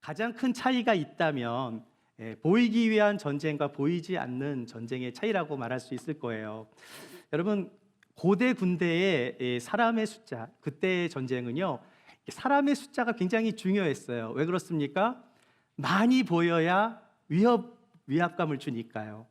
가장 큰 차이가 있다면 보이기 위한 전쟁과 보이지 않는 전쟁의 차이라고 말할 수 있을 거예요. 여러분, 고대 군대의 사람의 숫자, 그때의 전쟁은요, 사람의 숫자가 굉장히 중요했어요. 왜 그렇습니까? 많이 보여야 위압감을 주니까요.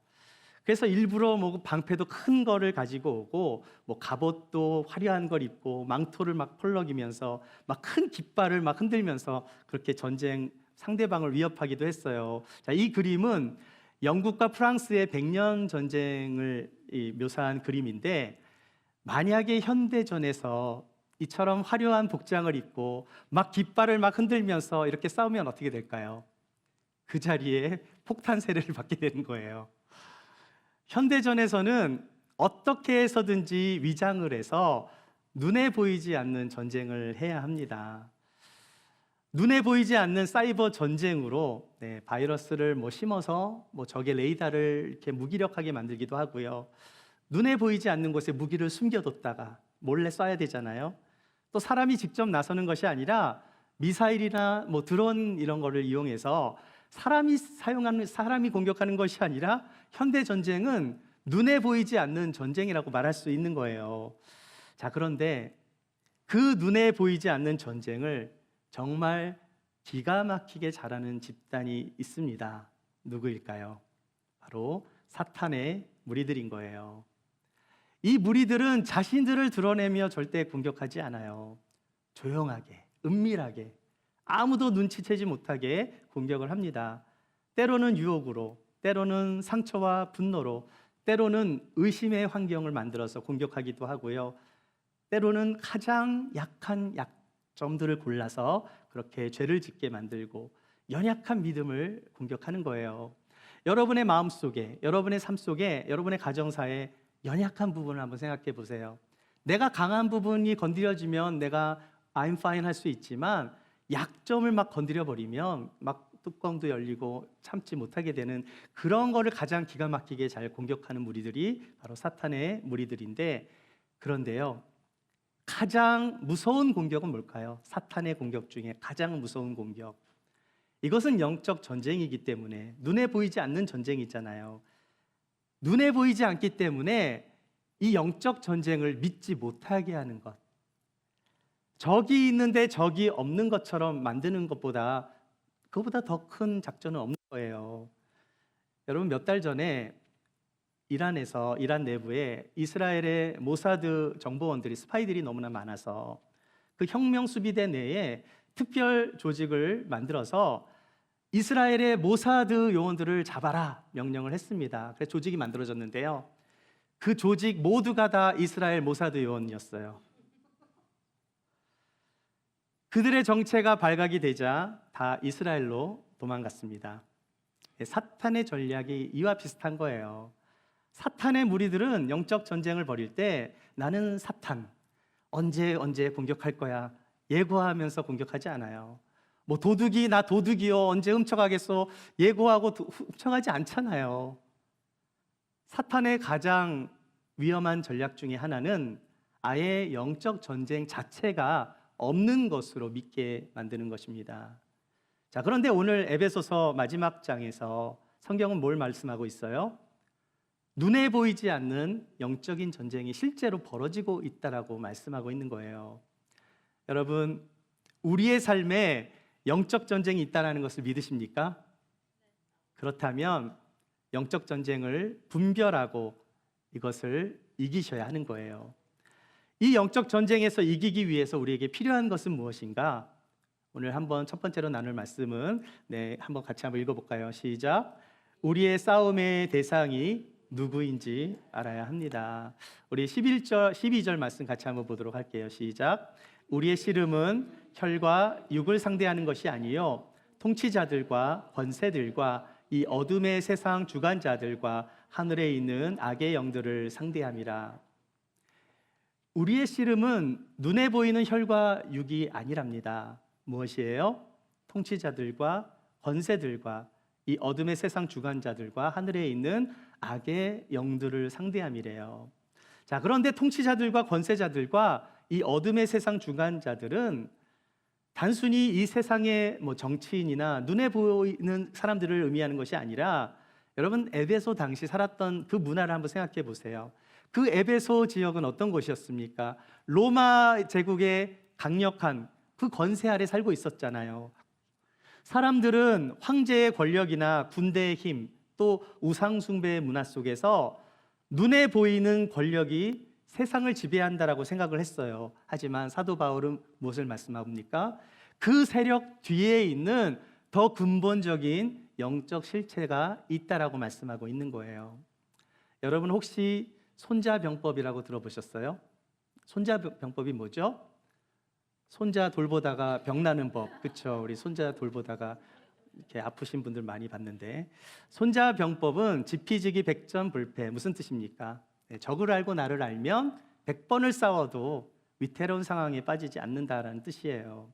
그래서 일부러 뭐 방패도 큰 거를 가지고 오고, 뭐 갑옷도 화려한 걸 입고, 망토를 막 펄럭이면서 막 큰 깃발을 막 흔들면서 그렇게 전쟁 상대방을 위협하기도 했어요. 자, 이 그림은 영국과 프랑스의 100년 전쟁을 묘사한 그림인데, 만약에 현대전에서 이처럼 화려한 복장을 입고 막 깃발을 막 흔들면서 이렇게 싸우면 어떻게 될까요? 그 자리에 폭탄 세례를 받게 되는 거예요. 현대전에서는 어떻게 해서든지 위장을 해서 눈에 보이지 않는 전쟁을 해야 합니다. 눈에 보이지 않는 사이버 전쟁으로 바이러스를 심어서 적의 레이더를 이렇게 무기력하게 만들기도 하고요. 눈에 보이지 않는 곳에 무기를 숨겨뒀다가 몰래 쏴야 되잖아요. 또 사람이 직접 나서는 것이 아니라 미사일이나 드론 이런 거를 이용해서 사람이 공격하는 것이 아니라 현대 전쟁은 눈에 보이지 않는 전쟁이라고 말할 수 있는 거예요. 자, 그런데 그 눈에 보이지 않는 전쟁을 정말 기가 막히게 잘하는 집단이 있습니다. 누구일까요? 바로 사탄의 무리들인 거예요. 이 무리들은 자신들을 드러내며 절대 공격하지 않아요. 조용하게, 은밀하게, 아무도 눈치채지 못하게 공격을 합니다. 때로는 유혹으로, 때로는 상처와 분노로, 때로는 의심의 환경을 만들어서 공격하기도 하고요. 때로는 가장 약한 약점들을 골라서 그렇게 죄를 짓게 만들고 연약한 믿음을 공격하는 거예요. 여러분의 마음속에, 여러분의 삶 속에, 여러분의 가정사에 연약한 부분을 한번 생각해 보세요. 내가 강한 부분이 건드려지면 내가 I'm fine 할 수 있지만 약점을 막 건드려 버리면 막 뚜껑도 열리고 참지 못하게 되는 그런 거를 가장 기가 막히게 잘 공격하는 무리들이 바로 사탄의 무리들인데, 그런데요, 가장 무서운 공격은 뭘까요? 사탄의 공격 중에 가장 무서운 공격, 이것은 영적 전쟁이기 때문에 눈에 보이지 않는 전쟁이 있잖아요. 눈에 보이지 않기 때문에 이 영적 전쟁을 믿지 못하게 하는 것, 적이 있는데 적이 없는 것처럼 만드는 것보다 그것보다 더 큰 작전은 없는 거예요. 여러분, 몇 달 전에 이란 내부에 이스라엘의 모사드 정보원들이, 스파이들이 너무나 많아서 그 혁명 수비대 내에 특별 조직을 만들어서 이스라엘의 모사드 요원들을 잡아라 명령을 했습니다. 그래서 조직이 만들어졌는데요, 그 조직 모두가 다 이스라엘 모사드 요원이었어요. 그들의 정체가 발각이 되자 다 이스라엘로 도망갔습니다. 사탄의 전략이 이와 비슷한 거예요. 사탄의 무리들은 영적 전쟁을 벌일 때 나는 사탄, 언제 공격할 거야 예고하면서 공격하지 않아요. 도둑이 나 도둑이요 언제 훔쳐가겠어 예고하고 훔쳐가지 않잖아요. 사탄의 가장 위험한 전략 중에 하나는 아예 영적 전쟁 자체가 없는 것으로 믿게 만드는 것입니다. 자, 그런데 오늘 에베소서 마지막 장에서 성경은 뭘 말씀하고 있어요? 눈에 보이지 않는 영적인 전쟁이 실제로 벌어지고 있다라고 말씀하고 있는 거예요. 여러분, 우리의 삶에 영적 전쟁이 있다는 것을 믿으십니까? 그렇다면 영적 전쟁을 분별하고 이것을 이기셔야 하는 거예요. 이 영적 전쟁에서 이기기 위해서 우리에게 필요한 것은 무엇인가? 오늘 한번 첫 번째로 나눌 말씀은 한번 같이 읽어볼까요? 시작. 우리의 싸움의 대상이 누구인지 알아야 합니다. 우리 11절, 12절 말씀 같이 한번 보도록 할게요. 시작. 우리의 씨름은 혈과 육을 상대하는 것이 아니요 통치자들과 권세들과 이 어둠의 세상 주관자들과 하늘에 있는 악의 영들을 상대함이라. 우리의 씨름은 눈에 보이는 혈과 육이 아니랍니다. 무엇이에요? 통치자들과 권세들과 이 어둠의 세상 주관자들과 하늘에 있는 악의 영들을 상대함이래요. 자, 그런데 통치자들과 권세자들과 이 어둠의 세상 주관자들은 단순히 이 세상의 뭐 정치인이나 눈에 보이는 사람들을 의미하는 것이 아니라 여러분 에베소 당시 살았던 그 문화를 한번 생각해 보세요. 그 에베소 지역은 어떤 곳이었습니까? 로마 제국의 강력한 그 권세 아래 살고 있었잖아요. 사람들은 황제의 권력이나 군대의 힘, 또 우상 숭배의 문화 속에서 눈에 보이는 권력이 세상을 지배한다라고 생각을 했어요. 하지만 사도 바울은 무엇을 말씀합니까? 그 세력 뒤에 있는 더 근본적인 영적 실체가 있다라고 말씀하고 있는 거예요. 여러분 혹시 손자병법이라고 들어보셨어요? 손자병법이 뭐죠? 손자 돌보다가 병나는 법, 그렇죠? 우리 손자 돌보다가 이렇게 아프신 분들 많이 봤는데, 손자병법은 지피지기 백전불패. 무슨 뜻입니까? 적을 알고 나를 알면 100번을 싸워도 위태로운 상황에 빠지지 않는다라는 뜻이에요.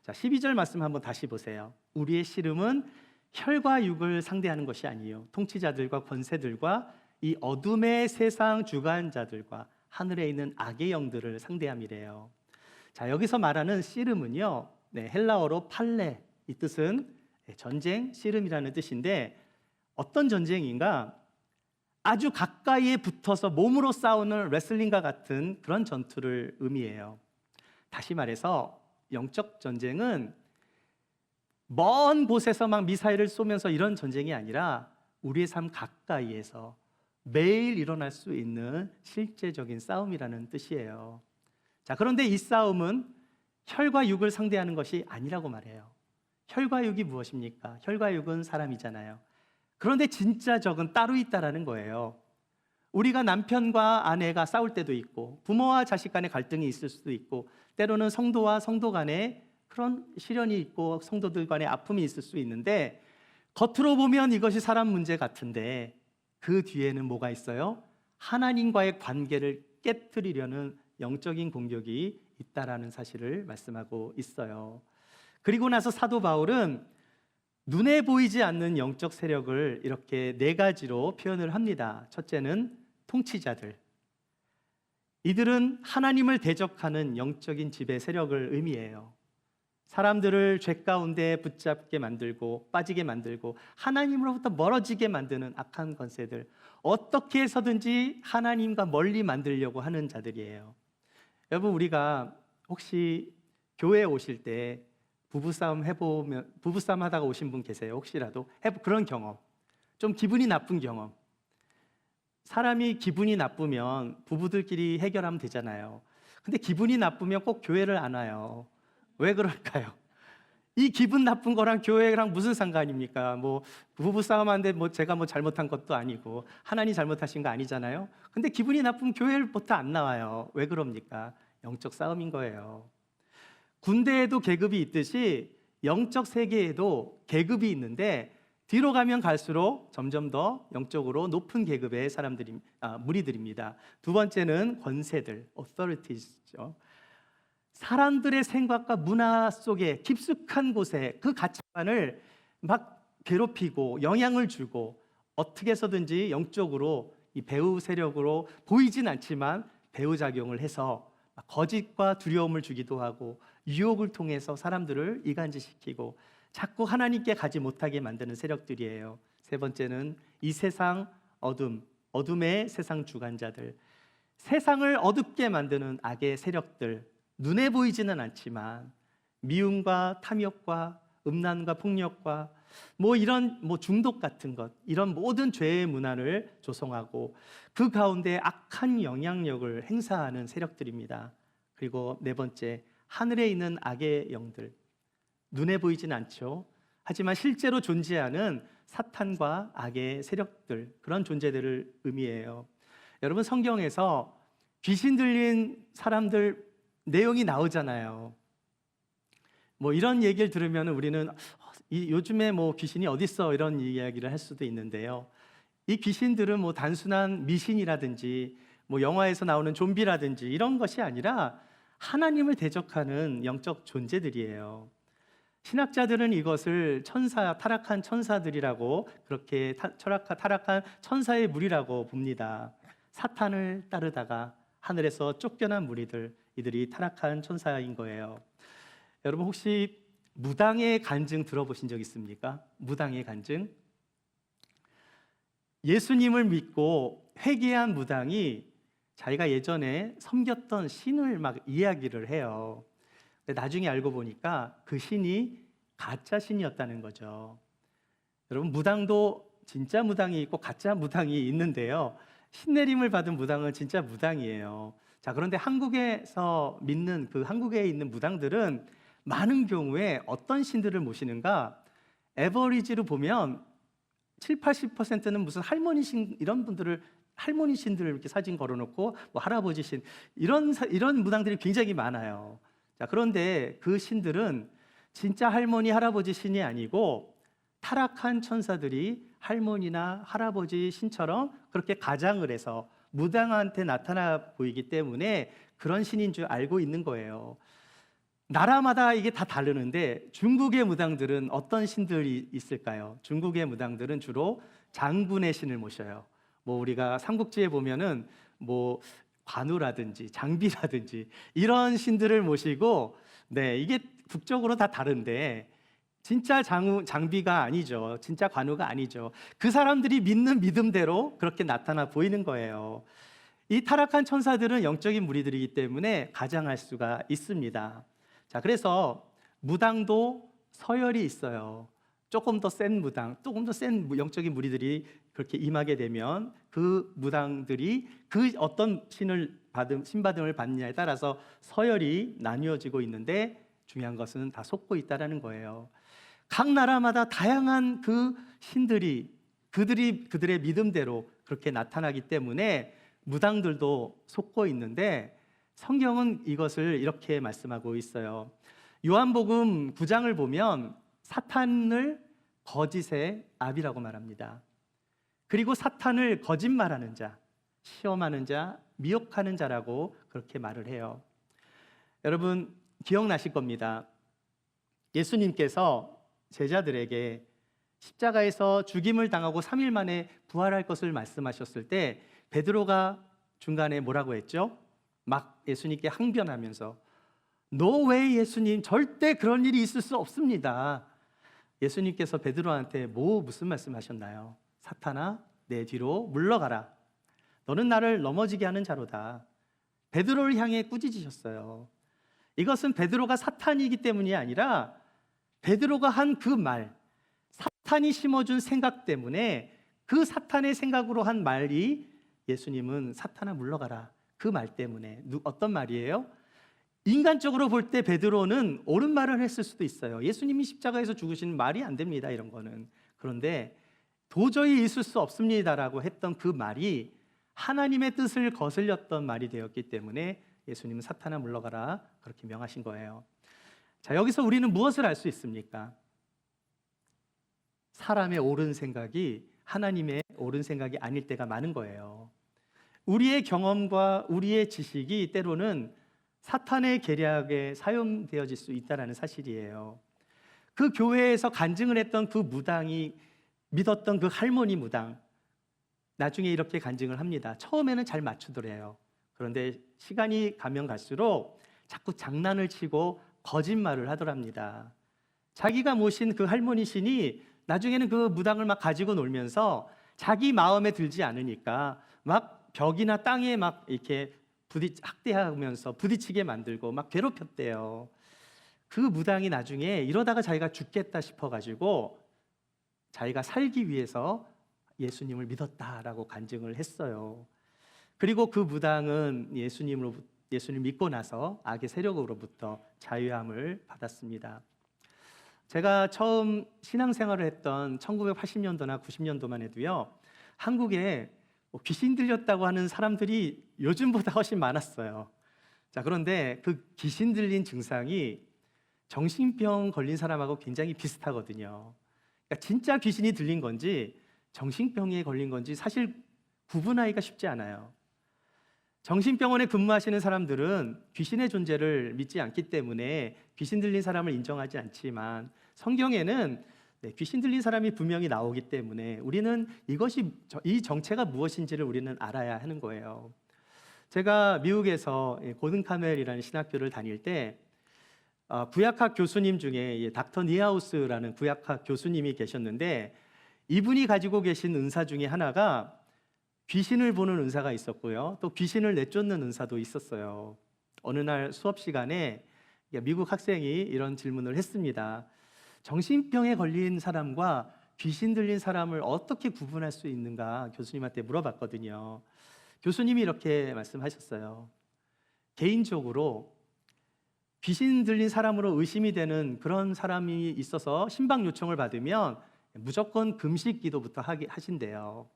자, 12절 말씀 한번 다시 보세요. 우리의 씨름은 혈과 육을 상대하는 것이 아니에요. 통치자들과 권세들과 이 어둠의 세상 주관자들과 하늘에 있는 악의 영들을 상대함이래요. 자, 여기서 말하는 씨름은요, 헬라어로 팔레, 이 뜻은 전쟁, 씨름이라는 뜻인데, 어떤 전쟁인가? 아주 가까이에 붙어서 몸으로 싸우는 레슬링과 같은 그런 전투를 의미해요. 다시 말해서 영적 전쟁은 먼 곳에서 막 미사일을 쏘면서 이런 전쟁이 아니라 우리의 삶 가까이에서 매일 일어날 수 있는 실제적인 싸움이라는 뜻이에요. 자, 그런데 이 싸움은 혈과 육을 상대하는 것이 아니라고 말해요. 혈과 육이 무엇입니까? 혈과 육은 사람이잖아요. 그런데 진짜 적은 따로 있다라는 거예요. 우리가 남편과 아내가 싸울 때도 있고, 부모와 자식 간의 갈등이 있을 수도 있고, 때로는 성도와 성도 간에 그런 시련이 있고 성도들 간의 아픔이 있을 수 있는데, 겉으로 보면 이것이 사람 문제 같은데 그 뒤에는 뭐가 있어요? 하나님과의 관계를 깨트리려는 영적인 공격이 있다라는 사실을 말씀하고 있어요. 그리고 나서 사도 바울은 눈에 보이지 않는 영적 세력을 이렇게 4가지로 표현을 합니다. 첫째는 통치자들. 이들은 하나님을 대적하는 영적인 지배 세력을 의미해요. 사람들을 죄 가운데 붙잡게 만들고 빠지게 만들고 하나님으로부터 멀어지게 만드는 악한 권세들, 어떻게 해서든지 하나님과 멀리 만들려고 하는 자들이에요. 여러분, 우리가 혹시 교회에 오실 때 부부싸움 하다가 오신 분 계세요? 혹시라도 그런 경험, 좀 기분이 나쁜 경험. 사람이 기분이 나쁘면 부부들끼리 해결하면 되잖아요. 근데 기분이 나쁘면 꼭 교회를 안 와요. 왜 그럴까요? 이 기분 나쁜 거랑 교회랑 무슨 상관입니까? 뭐 부부싸움 하는데 제가 잘못한 것도 아니고 하나님 잘못하신 거 아니잖아요. 근데 기분이 나쁘면 교회부터 안 나와요. 왜 그럽니까? 영적 싸움인 거예요. 군대에도 계급이 있듯이 영적 세계에도 계급이 있는데, 뒤로 가면 갈수록 점점 더 영적으로 높은 계급의 무리들입니다. 두 번째는 권세들, authorities죠. 사람들의 생각과 문화 속에 깊숙한 곳에 그 가치관을 막 괴롭히고 영향을 주고, 어떻게 해서든지 영적으로 이 배후 세력으로 보이진 않지만 배후 작용을 해서 거짓과 두려움을 주기도 하고, 유혹을 통해서 사람들을 이간질시키고 자꾸 하나님께 가지 못하게 만드는 세력들이에요. 세 번째는 이 세상 어둠의 세상 주관자들, 세상을 어둡게 만드는 악의 세력들, 눈에 보이지는 않지만 미움과 탐욕과 음란과 폭력과 이런 중독 같은 것, 이런 모든 죄의 문화를 조성하고 그 가운데 악한 영향력을 행사하는 세력들입니다. 그리고 네 번째, 하늘에 있는 악의 영들, 눈에 보이진 않죠. 하지만 실제로 존재하는 사탄과 악의 세력들, 그런 존재들을 의미해요. 여러분, 성경에서 귀신 들린 사람들 내용이 나오잖아요. 이런 얘기를 들으면 우리는 요즘에 귀신이 어딨어, 이런 이야기를 할 수도 있는데요. 이 귀신들은 단순한 미신이라든지 영화에서 나오는 좀비라든지 이런 것이 아니라 하나님을 대적하는 영적 존재들이에요. 신학자들은 이것을 타락한 천사들이라고, 그렇게 타락한 천사의 무리라고 봅니다. 사탄을 따르다가 하늘에서 쫓겨난 무리들, 이들이 타락한 천사인 거예요. 여러분 혹시 무당의 간증 들어보신 적 있습니까? 무당의 간증. 예수님을 믿고 회개한 무당이 자기가 예전에 섬겼던 신을 막 이야기를 해요. 근데 나중에 알고 보니까 그 신이 가짜 신이었다는 거죠. 여러분, 무당도 진짜 무당이 있고 가짜 무당이 있는데요. 신내림을 받은 무당은 진짜 무당이에요. 자, 그런데 한국에서 믿는 그 한국에 있는 무당들은 많은 경우에 어떤 신들을 모시는가? 에버리지로 보면 7, 80%는 무슨 할머니 신, 이런 분들을 할머니 신들을 이렇게 사진 걸어놓고 뭐 할아버지 신 이런 무당들이 굉장히 많아요. 자, 그런데 그 신들은 진짜 할머니 할아버지 신이 아니고 타락한 천사들이 할머니나 할아버지 신처럼 그렇게 가장을 해서 무당한테 나타나 보이기 때문에 그런 신인 줄 알고 있는 거예요. 나라마다 이게 다 다르는데 중국의 무당들은 어떤 신들이 있을까요? 중국의 무당들은 주로 장군의 신을 모셔요. 뭐 우리가 삼국지에 보면은 뭐 관우라든지 장비라든지 이런 신들을 모시고, 네, 이게 국적으로 다 다른데 진짜 장비가 아니죠. 진짜 관우가 아니죠. 그 사람들이 믿는 믿음대로 그렇게 나타나 보이는 거예요. 이 타락한 천사들은 영적인 무리들이기 때문에 가장할 수가 있습니다. 자, 그래서 무당도 서열이 있어요. 조금 더 센 무당, 조금 더 센 영적인 무리들이 그렇게 임하게 되면 그 무당들이 그 어떤 신받음을 받느냐에 따라서 서열이 나뉘어지고 있는데 중요한 것은 다 속고 있다라는 거예요. 각 나라마다 다양한 그 신들이 그들의 믿음대로 그렇게 나타나기 때문에 무당들도 속고 있는데 성경은 이것을 이렇게 말씀하고 있어요. 요한복음 9장을 보면 사탄을 거짓의 아비라고 말합니다. 그리고 사탄을 거짓말하는 자, 시험하는 자, 미혹하는 자라고 그렇게 말을 해요. 여러분 기억나실 겁니다. 예수님께서 제자들에게 십자가에서 죽임을 당하고 3일 만에 부활할 것을 말씀하셨을 때 베드로가 중간에 뭐라고 했죠? 막 예수님께 항변하면서 "너 왜 예수님, 절대 그런 일이 있을 수 없습니다." 예수님께서 베드로한테 무슨 말씀하셨나요? "사탄아, 내 뒤로 물러가라. 너는 나를 넘어지게 하는 자로다." 베드로를 향해 꾸짖으셨어요. 이것은 베드로가 사탄이기 때문이 아니라 베드로가 한 그 말, 사탄이 심어준 생각 때문에 그 사탄의 생각으로 한 말이 예수님은 "사탄아 물러가라." 그 말 때문에. 어떤 말이에요? 인간적으로 볼 때 베드로는 옳은 말을 했을 수도 있어요. 예수님이 십자가에서 죽으신 말이 안 됩니다, 이런 거는. 그런데 도저히 있을 수 없습니다라고 했던 그 말이 하나님의 뜻을 거슬렸던 말이 되었기 때문에 예수님은 "사탄아 물러가라." 그렇게 명하신 거예요. 자, 여기서 우리는 무엇을 알 수 있습니까? 사람의 옳은 생각이 하나님의 옳은 생각이 아닐 때가 많은 거예요. 우리의 경험과 우리의 지식이 때로는 사탄의 계략에 사용되어질 수 있다는 사실이에요. 그 교회에서 간증을 했던 그 무당이 믿었던 그 할머니 무당, 나중에 이렇게 간증을 합니다. 처음에는 잘 맞추더래요. 그런데 시간이 가면 갈수록 자꾸 장난을 치고 거짓말을 하더랍니다. 자기가 모신 그 할머니 신이 나중에는 그 무당을 막 가지고 놀면서 자기 마음에 들지 않으니까 막 벽이나 땅에 막 이렇게 학대하면서 부딪히게 만들고 막 괴롭혔대요. 그 무당이 나중에 이러다가 자기가 죽겠다 싶어가지고 자기가 살기 위해서 예수님을 믿었다라고 간증을 했어요. 그리고 그 무당은 예수님을 믿고 나서 악의 세력으로부터 자유함을 받았습니다. 제가 처음 신앙생활을 했던 1980년도나 90년도만 해도요, 한국에 귀신 들렸다고 하는 사람들이 요즘보다 훨씬 많았어요. 자, 그런데 그 귀신 들린 증상이 정신병 걸린 사람하고 굉장히 비슷하거든요. 그러니까 진짜 귀신이 들린 건지 정신병에 걸린 건지 사실 구분하기가 쉽지 않아요. 정신병원에 근무하시는 사람들은 귀신의 존재를 믿지 않기 때문에 귀신 들린 사람을 인정하지 않지만 성경에는 귀신 들린 사람이 분명히 나오기 때문에 우리는 이 정체가 무엇인지를 우리는 알아야 하는 거예요. 제가 미국에서 고든 카멜이라는 신학교를 다닐 때 구약학 교수님 중에 닥터 니하우스라는 구약학 교수님이 계셨는데, 이분이 가지고 계신 은사 중에 하나가 귀신을 보는 은사가 있었고요, 또 귀신을 내쫓는 은사도 있었어요. 어느 날 수업 시간에 미국 학생이 이런 질문을 했습니다. 정신병에 걸린 사람과 귀신 들린 사람을 어떻게 구분할 수 있는가 교수님한테 물어봤거든요. 교수님이 이렇게 말씀하셨어요. 개인적으로 귀신 들린 사람으로 의심이 되는 그런 사람이 있어서 신방 요청을 받으면 무조건 금식 기도부터 하신대요.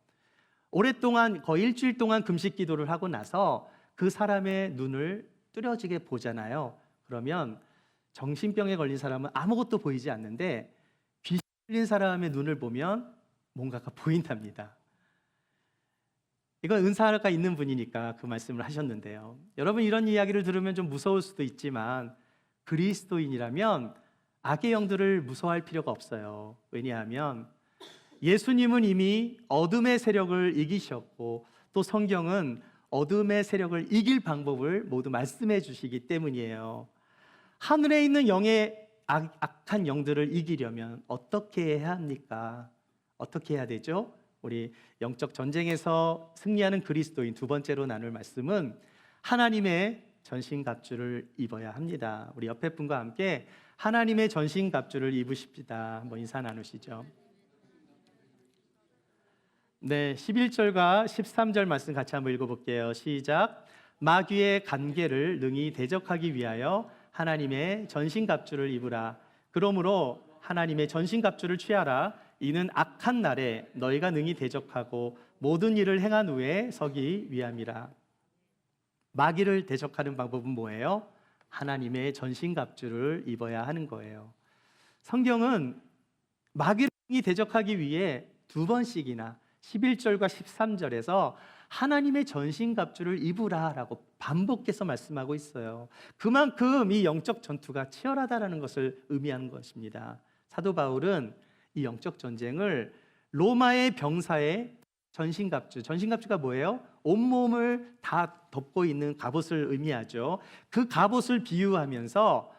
오랫동안, 거의 일주일 동안 금식 기도를 하고 나서 그 사람의 눈을 뚜려지게 보잖아요. 그러면 정신병에 걸린 사람은 아무것도 보이지 않는데 귀신 들린 사람의 눈을 보면 뭔가가 보인답니다. 이건 은사가 있는 분이니까 그 말씀을 하셨는데요. 여러분, 이런 이야기를 들으면 좀 무서울 수도 있지만 그리스도인이라면 악의 영들을 무서워할 필요가 없어요. 왜냐하면 예수님은 이미 어둠의 세력을 이기셨고, 또 성경은 어둠의 세력을 이길 방법을 모두 말씀해 주시기 때문이에요. 하늘에 있는 영의 악한 영들을 이기려면 어떻게 해야 합니까? 어떻게 해야 되죠? 우리 영적 전쟁에서 승리하는 그리스도인 두 번째로 나눌 말씀은 하나님의 전신갑주를 입어야 합니다. 우리 옆에 분과 함께 하나님의 전신갑주를 입으십시다. 한번 인사 나누시죠. 네, 11절과 13절 말씀 같이 한번 읽어볼게요. 시작. 마귀의 간계를 능히 대적하기 위하여 하나님의 전신갑주를 입으라. 그러므로 하나님의 전신갑주를 취하라. 이는 악한 날에 너희가 능히 대적하고 모든 일을 행한 후에 서기 위함이라. 마귀를 대적하는 방법은 뭐예요? 하나님의 전신갑주를 입어야 하는 거예요. 성경은 마귀를 대적하기 위해 두 번씩이나 11절과 13절에서 하나님의 전신갑주를 입으라라고 반복해서 말씀하고 있어요. 그만큼 이 영적 전투가 치열하다는 것을 의미하는 것입니다. 사도 바울은 이 영적 전쟁을 로마의 병사의 전신갑주가 뭐예요? 온몸을 다 덮고 있는 갑옷을 의미하죠. 그 갑옷을 비유하면서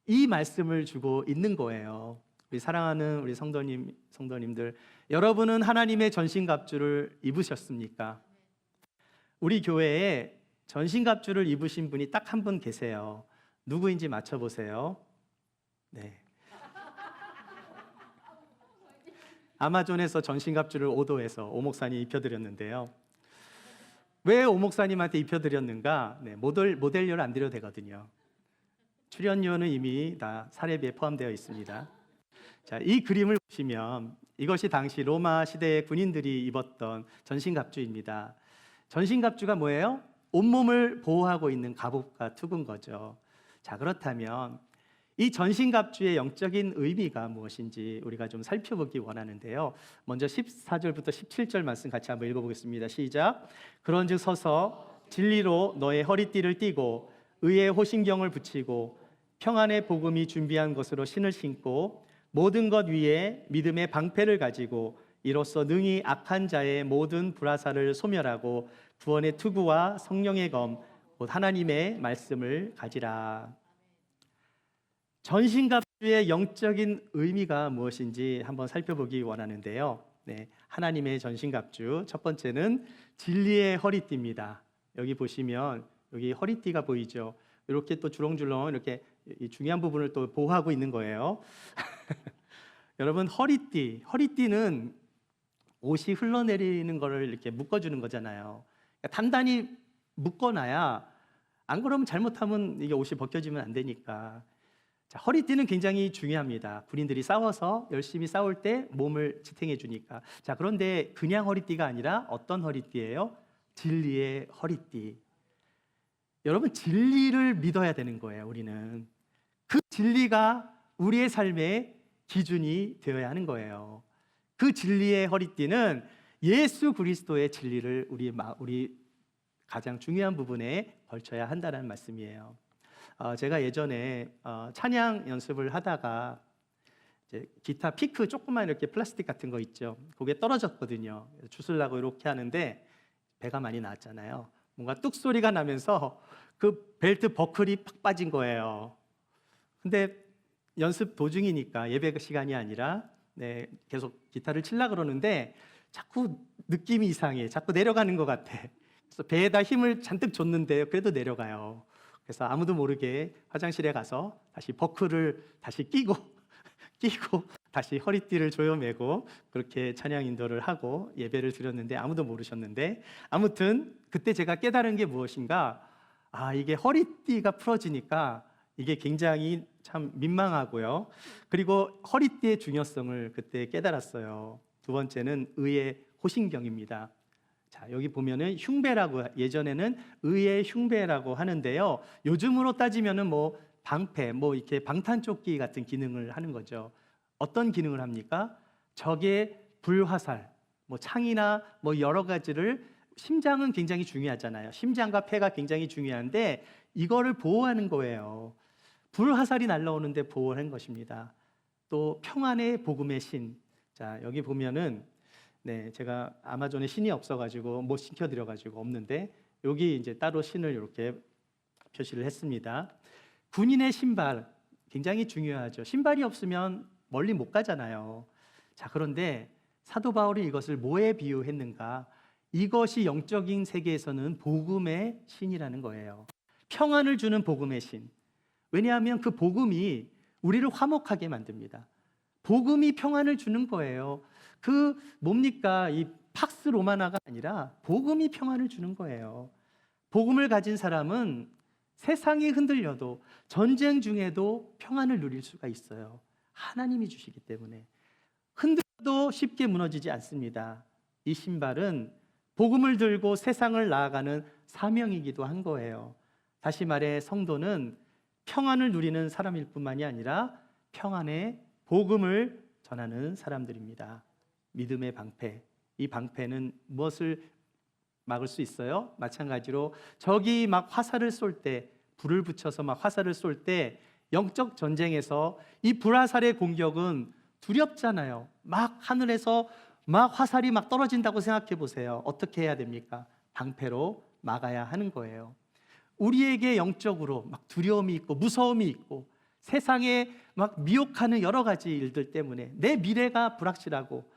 이 말씀을 주고 있는 거예요. 우리 사랑하는 우리 성도님들, 여러분은 하나님의 전신갑주를 입으셨습니까? 우리 교회에 전신갑주를 입으신 분이 딱 한 분 계세요. 누구인지 맞춰보세요. 네. 아마존에서 전신갑주를 오도해서 오 목사님 입혀드렸는데요. 왜 오 목사님한테 입혀드렸는가? 네, 모델료를 안 드려도 되거든요. 출연료는 이미 다 사례비에 포함되어 있습니다. 자, 이 그림을 보시면 이것이 당시 로마 시대의 군인들이 입었던 전신갑주입니다. 전신갑주가 뭐예요? 온몸을 보호하고 있는 갑옷과 투구인 거죠. 자, 그렇다면 이 전신갑주의 영적인 의미가 무엇인지 우리가 좀 살펴보기 원하는데요. 먼저 14절부터 17절 말씀 같이 한번 읽어보겠습니다. 시작. 그런즉 서서 진리로 너의 허리띠를 띠고 의의 호신경을 붙이고 평안의 복음이 준비한 것으로 신을 신고 모든 것 위에 믿음의 방패를 가지고 이로써 능히 악한 자의 모든 불화살을 소멸하고 구원의 투구와 성령의 검 곧 하나님의 말씀을 가지라. 전신갑주의 영적인 의미가 무엇인지 한번 살펴보기 원하는데요. 네, 하나님의 전신갑주 첫 번째는 진리의 허리띠입니다. 여기 보시면 여기 허리띠가 보이죠? 이렇게 또 주렁주렁 이렇게 이 중요한 부분을 또 보호하고 있는 거예요. 여러분, 허리띠는 옷이 흘러내리는 거를 이렇게 묶어주는 거잖아요. 그러니까 단단히 묶어놔야, 안 그러면 잘못하면 이게 옷이 벗겨지면 안 되니까. 자, 허리띠는 굉장히 중요합니다. 군인들이 싸워서 열심히 싸울 때 몸을 지탱해 주니까. 자, 그런데 그냥 허리띠가 아니라 어떤 허리띠예요? 진리의 허리띠. 여러분, 진리를 믿어야 되는 거예요. 우리는 그 진리가 우리의 삶의 기준이 되어야 하는 거예요. 그 진리의 허리띠는 예수 그리스도의 진리를 우리 가장 중요한 부분에 걸쳐야 한다는 말씀이에요. 제가 예전에 찬양 연습을 하다가 이제 기타 피크 조그만 이렇게 플라스틱 같은 거 있죠. 그게 떨어졌거든요. 주술라고 이렇게 하는데 배가 많이 나왔잖아요. 뭔가 뚝 소리가 나면서 그 벨트 버클이 팍 빠진 거예요. 근데 연습 도중이니까 예배 시간이 아니라 계속 기타를 치려 그러는데 자꾸 느낌이 이상해. 자꾸 내려가는 것 같아. 그래서 배에다 힘을 잔뜩 줬는데 그래도 내려가요. 그래서 아무도 모르게 화장실에 가서 다시 버클을 다시 끼고 다시 허리띠를 조여매고 그렇게 찬양 인도를 하고 예배를 드렸는데 아무도 모르셨는데, 아무튼 그때 제가 깨달은 게 무엇인가, 이게 허리띠가 풀어지니까 이게 굉장히 참 민망하고요. 그리고 허리띠의 중요성을 그때 깨달았어요. 두 번째는 의의 호신경입니다. 자, 여기 보면은 흉배라고, 예전에는 의의 흉배라고 하는데요. 요즘으로 따지면은 뭐 방패, 뭐 이렇게 방탄조끼 같은 기능을 하는 거죠. 어떤 기능을 합니까? 적의 불화살, 뭐 창이나 뭐 여러 가지를, 심장은 굉장히 중요하잖아요. 심장과 폐가 굉장히 중요한데 이거를 보호하는 거예요. 불화살이 날라오는데 보호하는 것입니다. 또 평안의 복음의 신. 자, 여기 보면은 제가 아마존에 신이 없어가지고 못 시켜드려가지고 없는데 여기 이제 따로 신을 이렇게 표시를 했습니다. 군인의 신발 굉장히 중요하죠. 신발이 없으면 멀리 못 가잖아요. 자, 그런데 사도 바울이 이것을 뭐에 비유했는가? 이것이 영적인 세계에서는 복음의 신이라는 거예요. 평안을 주는 복음의 신. 왜냐하면 그 복음이 우리를 화목하게 만듭니다. 복음이 평안을 주는 거예요. 그 뭡니까? 이 팍스 로마나가 아니라 복음이 평안을 주는 거예요. 복음을 가진 사람은 세상이 흔들려도 전쟁 중에도 평안을 누릴 수가 있어요. 하나님이 주시기 때문에 흔들려도 쉽게 무너지지 않습니다. 이 신발은 복음을 들고 세상을 나아가는 사명이기도 한 거예요. 다시 말해 성도는 평안을 누리는 사람일 뿐만이 아니라 평안의 복음을 전하는 사람들입니다. 믿음의 방패. 이 방패는 무엇을 막을 수 있어요? 마찬가지로 적이 막 화살을 쏠 때, 불을 붙여서 막 화살을 쏠 때 영적 전쟁에서 이 불화살의 공격은 두렵잖아요. 막 하늘에서 막 화살이 막 떨어진다고 생각해 보세요. 어떻게 해야 됩니까? 방패로 막아야 하는 거예요. 우리에게 영적으로 막 두려움이 있고 무서움이 있고 세상에 막 미혹하는 여러 가지 일들 때문에 내 미래가 불확실하고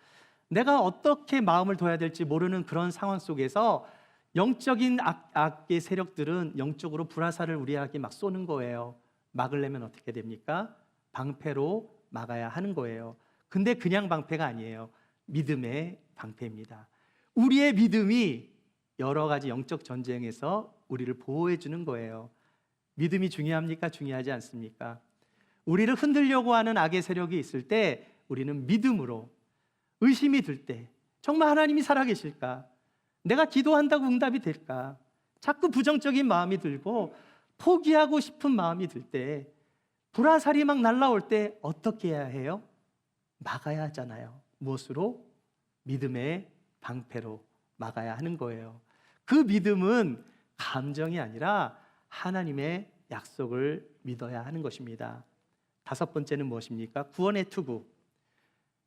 내가 어떻게 마음을 둬야 될지 모르는 그런 상황 속에서 영적인 악의 세력들은 영적으로 불화살을 우리에게 막 쏘는 거예요. 막으려면 어떻게 됩니까? 방패로 막아야 하는 거예요. 근데 그냥 방패가 아니에요. 믿음의 방패입니다. 우리의 믿음이 여러 가지 영적 전쟁에서 우리를 보호해 주는 거예요. 믿음이 중요합니까? 중요하지 않습니까? 우리를 흔들려고 하는 악의 세력이 있을 때 우리는 믿음으로, 의심이 들 때 정말 하나님이 살아계실까? 내가 기도한다고 응답이 될까? 자꾸 부정적인 마음이 들고 포기하고 싶은 마음이 들 때, 불화살이 막 날라올 때 어떻게 해야 해요? 막아야 하잖아요. 무엇으로? 믿음의 방패로 막아야 하는 거예요. 그 믿음은 감정이 아니라 하나님의 약속을 믿어야 하는 것입니다. 다섯 번째는 무엇입니까? 구원의 투구.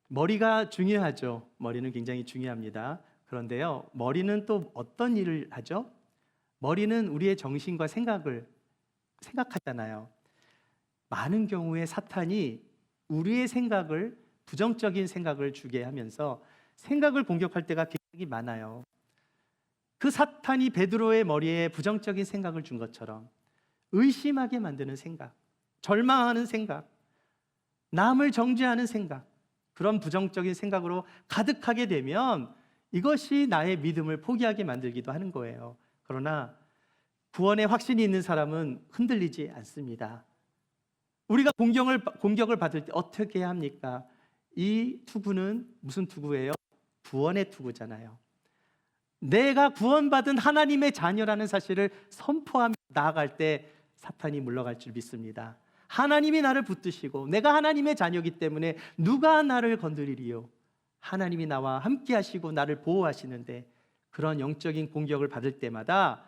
머리가 중요하죠. 머리는 굉장히 중요합니다. 그런데요, 머리는 또 어떤 일을 하죠? 머리는 우리의 정신과 생각하잖아요. 많은 경우에 사탄이 우리의 생각을, 부정적인 생각을 주게 하면서 생각을 공격할 때가 굉장히 많아요. 그 사탄이 베드로의 머리에 부정적인 생각을 준 것처럼 의심하게 만드는 생각, 절망하는 생각, 남을 정죄하는 생각, 그런 부정적인 생각으로 가득하게 되면 이것이 나의 믿음을 포기하게 만들기도 하는 거예요. 그러나 구원의 확신이 있는 사람은 흔들리지 않습니다. 우리가 공격을 받을 때 어떻게 해야 합니까? 이 투구는 무슨 투구예요? 구원의 투구잖아요. 내가 구원받은 하나님의 자녀라는 사실을 선포하며 나아갈 때 사탄이 물러갈 줄 믿습니다. 하나님이 나를 붙드시고 내가 하나님의 자녀이기 때문에 누가 나를 건드리리요? 하나님이 나와 함께 하시고 나를 보호하시는데, 그런 영적인 공격을 받을 때마다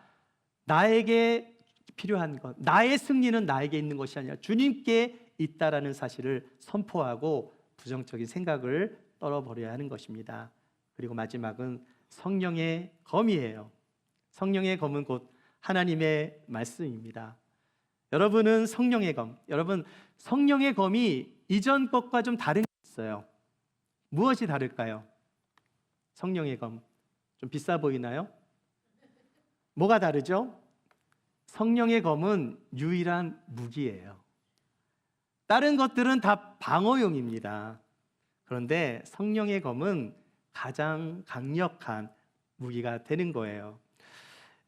나에게 필요한 것, 나의 승리는 나에게 있는 것이 아니라 주님께 있다라는 사실을 선포하고 부정적인 생각을 떨어버려야 하는 것입니다. 그리고 마지막은 성령의 검이에요. 성령의 검은 곧 하나님의 말씀입니다. 여러분은 성령의 검, 여러분 성령의 검이 이전 것과 좀 다른 게 있어요. 무엇이 다를까요? 성령의 검. 좀 비싸 보이나요? 뭐가 다르죠? 성령의 검은 유일한 무기예요. 다른 것들은 다 방어용입니다. 그런데 성령의 검은 가장 강력한 무기가 되는 거예요.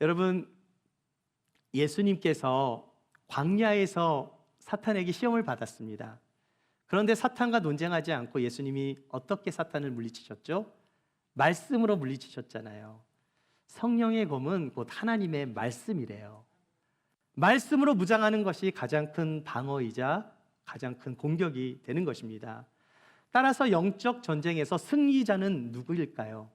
여러분, 예수님께서 광야에서 사탄에게 시험을 받았습니다. 그런데 사탄과 논쟁하지 않고 예수님이 어떻게 사탄을 물리치셨죠? 말씀으로 물리치셨잖아요. 성령의 검은 곧 하나님의 말씀이래요. 말씀으로 무장하는 것이 가장 큰 방어이자 가장 큰 공격이 되는 것입니다. 따라서 영적 전쟁에서 승리자는 누구일까요?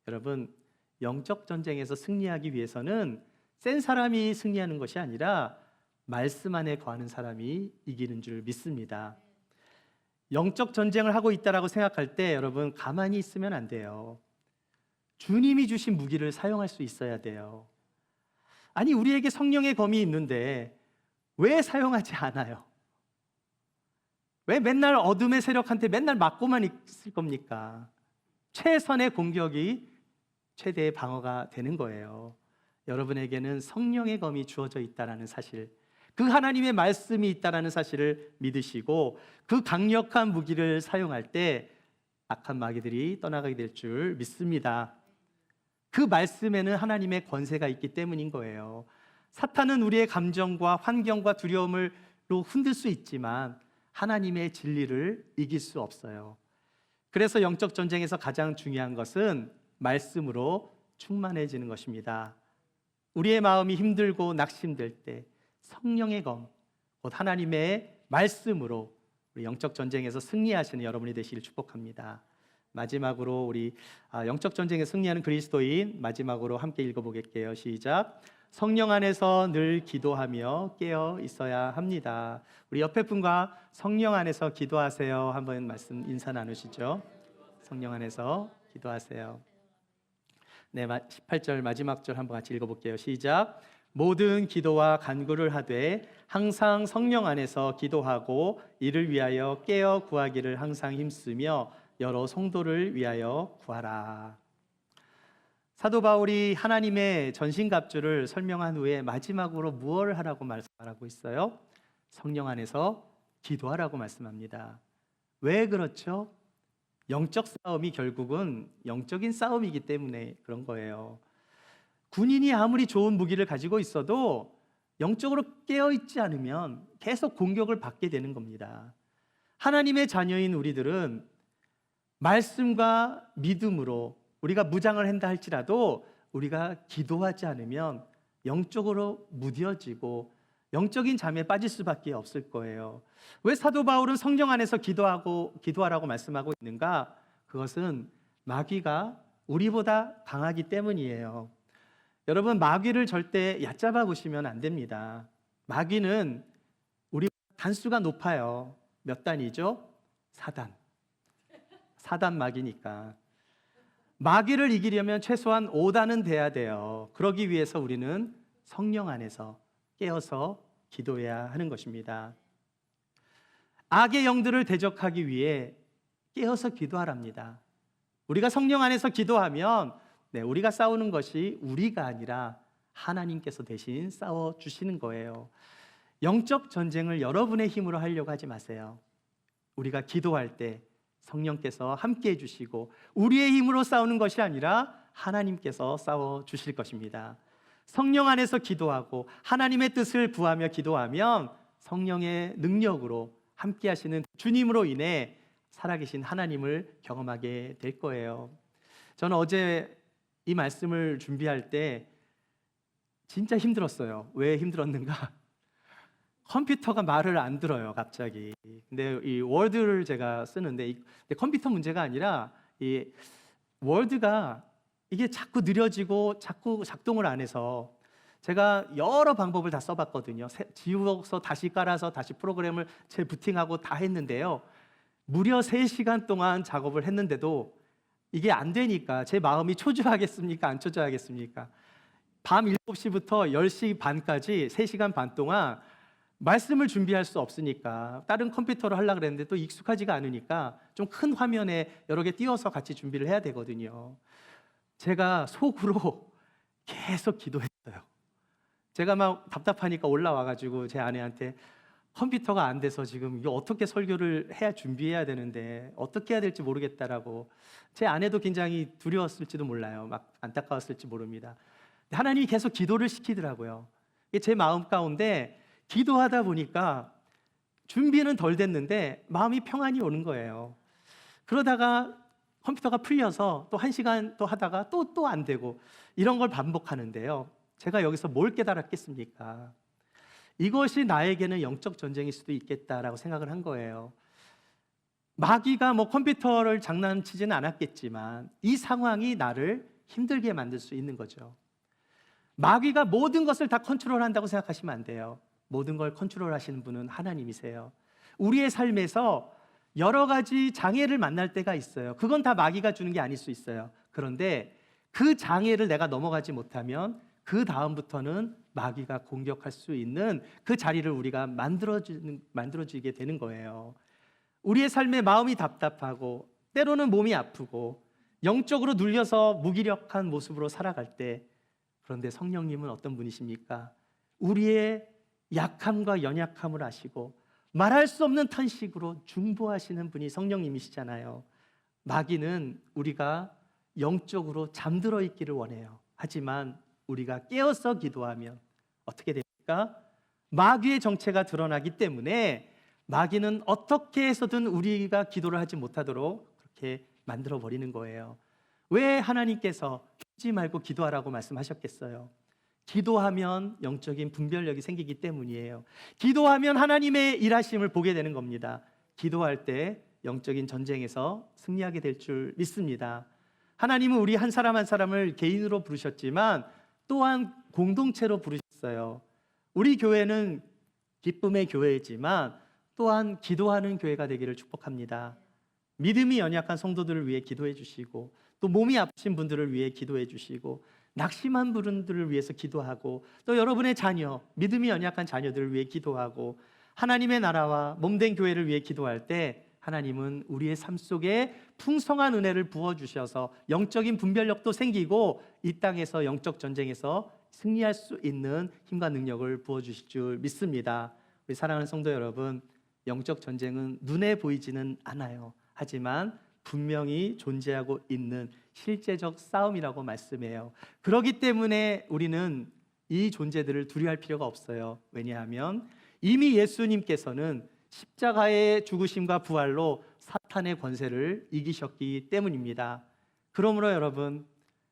여러분, 영적 전쟁에서 승리하기 위해서는 센 사람이 승리하는 것이 아니라 말씀 안에 거하는 사람이 이기는 줄 믿습니다. 영적 전쟁을 하고 있다라고 생각할 때 여러분 가만히 있으면 안 돼요. 주님이 주신 무기를 사용할 수 있어야 돼요. 아니, 우리에게 성령의 검이 있는데 왜 사용하지 않아요? 왜 맨날 어둠의 세력한테 맨날 맞고만 있을 겁니까? 최선의 공격이 최대의 방어가 되는 거예요. 여러분에게는 성령의 검이 주어져 있다는 사실, 그 하나님의 말씀이 있다는 사실을 믿으시고 그 강력한 무기를 사용할 때 악한 마귀들이 떠나가게 될 줄 믿습니다. 그 말씀에는 하나님의 권세가 있기 때문인 거예요. 사탄은 우리의 감정과 환경과 두려움으로 흔들 수 있지만 하나님의 진리를 이길 수 없어요. 그래서 영적 전쟁에서 가장 중요한 것은 말씀으로 충만해지는 것입니다. 우리의 마음이 힘들고 낙심될 때 성령의 검, 곧 하나님의 말씀으로 우리 영적 전쟁에서 승리하시는 여러분이 되시길 축복합니다. 마지막으로 우리 영적 전쟁에 승리하는 그리스도인 마지막으로 함께 읽어보겠게요. 시작. 성령 안에서 늘 기도하며 깨어 있어야 합니다. 우리 옆에 분과 성령 안에서 기도하세요. 한번 말씀 인사 나누시죠. 성령 안에서 기도하세요. 네, 18절 마지막 절 한번 같이 읽어볼게요. 시작. 모든 기도와 간구를 하되 항상 성령 안에서 기도하고 이를 위하여 깨어 구하기를 항상 힘쓰며 여러 성도를 위하여 구하라. 사도 바울이 하나님의 전신갑주를 설명한 후에 마지막으로 무엇을 하라고 말씀하고 있어요? 성령 안에서 기도하라고 말씀합니다. 왜 그렇죠? 영적 싸움이 결국은 영적인 싸움이기 때문에 그런 거예요. 군인이 아무리 좋은 무기를 가지고 있어도 영적으로 깨어있지 않으면 계속 공격을 받게 되는 겁니다. 하나님의 자녀인 우리들은 말씀과 믿음으로 우리가 무장을 한다 할지라도 우리가 기도하지 않으면 영적으로 무뎌지고 영적인 잠에 빠질 수밖에 없을 거예요. 왜 사도 바울은 성령 안에서 기도하라고 말씀하고 있는가? 그것은 마귀가 우리보다 강하기 때문이에요. 여러분, 마귀를 절대 얕잡아 보시면 안 됩니다. 마귀는 우리 단수가 높아요. 몇 단이죠? 4단. 4단 마귀니까. 마귀를 이기려면 최소한 5단은 돼야 돼요. 그러기 위해서 우리는 성령 안에서 깨어서 기도해야 하는 것입니다. 악의 영들을 대적하기 위해 깨어서 기도하랍니다. 우리가 성령 안에서 기도하면 우리가 싸우는 것이 우리가 아니라 하나님께서 대신 싸워주시는 거예요. 영적 전쟁을 여러분의 힘으로 하려고 하지 마세요. 우리가 기도할 때 성령께서 함께 해주시고 우리의 힘으로 싸우는 것이 아니라 하나님께서 싸워주실 것입니다. 성령 안에서 기도하고 하나님의 뜻을 구하며 기도하면 성령의 능력으로 함께 하시는 주님으로 인해 살아계신 하나님을 경험하게 될 거예요. 저는 어제 이 말씀을 준비할 때 진짜 힘들었어요. 왜 힘들었는가? 컴퓨터가 말을 안 들어요, 갑자기. 근데 이 워드를 제가 쓰는데 컴퓨터 문제가 아니라 이 워드가 이게 자꾸 느려지고 자꾸 작동을 안 해서 제가 여러 방법을 다 써봤거든요. 지워서 다시 깔아서 다시 프로그램을 재부팅하고 다 했는데요. 무려 3시간 동안 작업을 했는데도 이게 안 되니까 제 마음이 초조하겠습니까? 안 초조하겠습니까? 밤 7시부터 10시 반까지 3시간 반 동안 말씀을 준비할 수 없으니까 다른 컴퓨터로 하려고 그랬는데 또 익숙하지가 않으니까 좀 큰 화면에 여러 개 띄워서 같이 준비를 해야 되거든요. 제가 속으로 계속 기도했어요. 제가 막 답답하니까 올라와가지고 제 아내한테 컴퓨터가 안 돼서 지금 이거 어떻게 설교를 해야 준비해야 되는데 어떻게 해야 될지 모르겠다라고. 제 아내도 굉장히 두려웠을지도 몰라요. 막 안타까웠을지 모릅니다. 하나님이 계속 기도를 시키더라고요. 이게 제 마음 가운데 기도하다 보니까 준비는 덜 됐는데 마음이 평안이 오는 거예요. 그러다가 컴퓨터가 풀려서 또 1시간 또 하다가 또 안 되고 이런 걸 반복하는데요. 제가 여기서 뭘 깨달았겠습니까? 이것이 나에게는 영적 전쟁일 수도 있겠다라고 생각을 한 거예요. 마귀가 뭐 컴퓨터를 장난치지는 않았겠지만 이 상황이 나를 힘들게 만들 수 있는 거죠. 마귀가 모든 것을 다 컨트롤한다고 생각하시면 안 돼요. 모든 걸 컨트롤하시는 분은 하나님이세요. 우리의 삶에서 여러 가지 장애를 만날 때가 있어요. 그건 다 마귀가 주는 게 아닐 수 있어요. 그런데 그 장애를 내가 넘어가지 못하면 그 다음부터는 마귀가 공격할 수 있는 그 자리를 우리가 만들어주게 되는 거예요. 우리의 삶에 마음이 답답하고 때로는 몸이 아프고 영적으로 눌려서 무기력한 모습으로 살아갈 때, 그런데 성령님은 어떤 분이십니까? 우리의 약함과 연약함을 아시고 말할 수 없는 탄식으로 중보하시는 분이 성령님이시잖아요. 마귀는 우리가 영적으로 잠들어 있기를 원해요. 하지만 우리가 깨어서 기도하면 어떻게 됩니까? 마귀의 정체가 드러나기 때문에 마귀는 어떻게 해서든 우리가 기도를 하지 못하도록 그렇게 만들어 버리는 거예요. 왜 하나님께서 쉬지 말고 기도하라고 말씀하셨겠어요? 기도하면 영적인 분별력이 생기기 때문이에요. 기도하면 하나님의 일하심을 보게 되는 겁니다. 기도할 때 영적인 전쟁에서 승리하게 될 줄 믿습니다. 하나님은 우리 한 사람 한 사람을 개인으로 부르셨지만 또한 공동체로 부르셨어요. 우리 교회는 기쁨의 교회이지만 또한 기도하는 교회가 되기를 축복합니다. 믿음이 연약한 성도들을 위해 기도해 주시고, 또 몸이 아프신 분들을 위해 기도해 주시고, 낙심한 분들을 위해서 기도하고, 또 여러분의 자녀, 믿음이 연약한 자녀들을 위해 기도하고, 하나님의 나라와 몸된 교회를 위해 기도할 때 하나님은 우리의 삶 속에 풍성한 은혜를 부어주셔서 영적인 분별력도 생기고 이 땅에서 영적 전쟁에서 승리할 수 있는 힘과 능력을 부어주실 줄 믿습니다. 우리 사랑하는 성도 여러분, 영적 전쟁은 눈에 보이지는 않아요. 하지만 분명히 존재하고 있는 실제적 싸움이라고 말씀해요. 그렇기 때문에 우리는 이 존재들을 두려워할 필요가 없어요. 왜냐하면 이미 예수님께서는 십자가의 죽으심과 부활로 사탄의 권세를 이기셨기 때문입니다. 그러므로 여러분,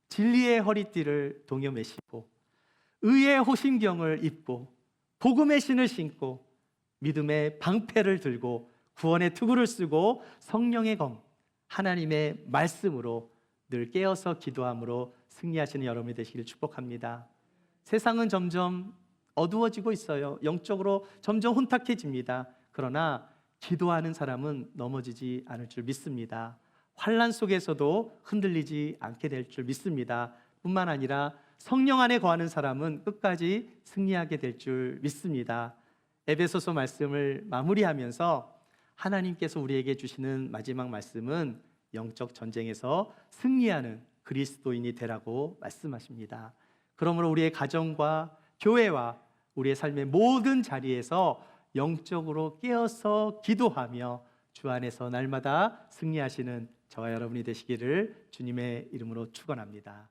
진리의 허리띠를 동여매시고 의의 호심경을 입고 복음의 신을 신고 믿음의 방패를 들고 구원의 투구를 쓰고 성령의 검, 하나님의 말씀으로 늘 깨어서 기도함으로 승리하시는 여러분이 되시기를 축복합니다. 세상은 점점 어두워지고 있어요. 영적으로 점점 혼탁해집니다. 그러나 기도하는 사람은 넘어지지 않을 줄 믿습니다. 환난 속에서도 흔들리지 않게 될 줄 믿습니다. 뿐만 아니라 성령 안에 거하는 사람은 끝까지 승리하게 될 줄 믿습니다. 에베소서 말씀을 마무리하면서 하나님께서 우리에게 주시는 마지막 말씀은 영적 전쟁에서 승리하는 그리스도인이 되라고 말씀하십니다. 그러므로 우리의 가정과 교회와 우리의 삶의 모든 자리에서 영적으로 깨어서 기도하며 주 안에서 날마다 승리하시는 저와 여러분이 되시기를 주님의 이름으로 축원합니다.